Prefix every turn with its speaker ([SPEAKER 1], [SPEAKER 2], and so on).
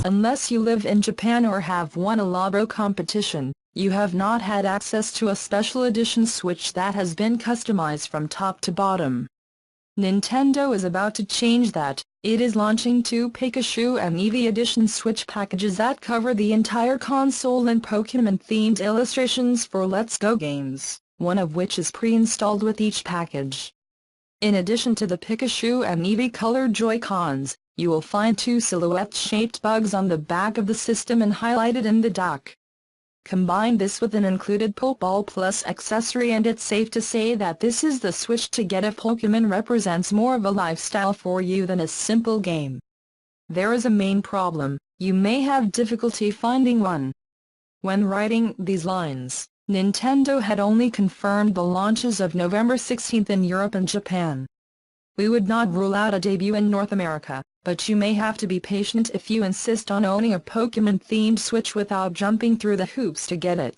[SPEAKER 1] Unless you live in Japan or have won a Labo competition, you have not had access to a special edition Switch that has been customized from top to bottom. Nintendo is about to change that. It is launching 2 Pikachu and Eevee Edition Switch packages that cover the entire console and Pokémon-themed illustrations for Let's Go games, one of which is pre-installed with each package. In addition to the Pikachu and Eevee colored Joy-Cons, you will find 2 silhouette-shaped bugs on the back of the system and highlighted in the dock. Combine this with an included Poké Ball Plus accessory and it's safe to say that this is the Switch to get if Pokémon represents more of a lifestyle for you than a simple game. There is a main problem: you may have difficulty finding one. When writing these lines, Nintendo had only confirmed the launches of November 16 in Europe and Japan. We would not rule out a debut in North America, but you may have to be patient if you insist on owning a Pokémon-themed Switch without jumping through the hoops to get it.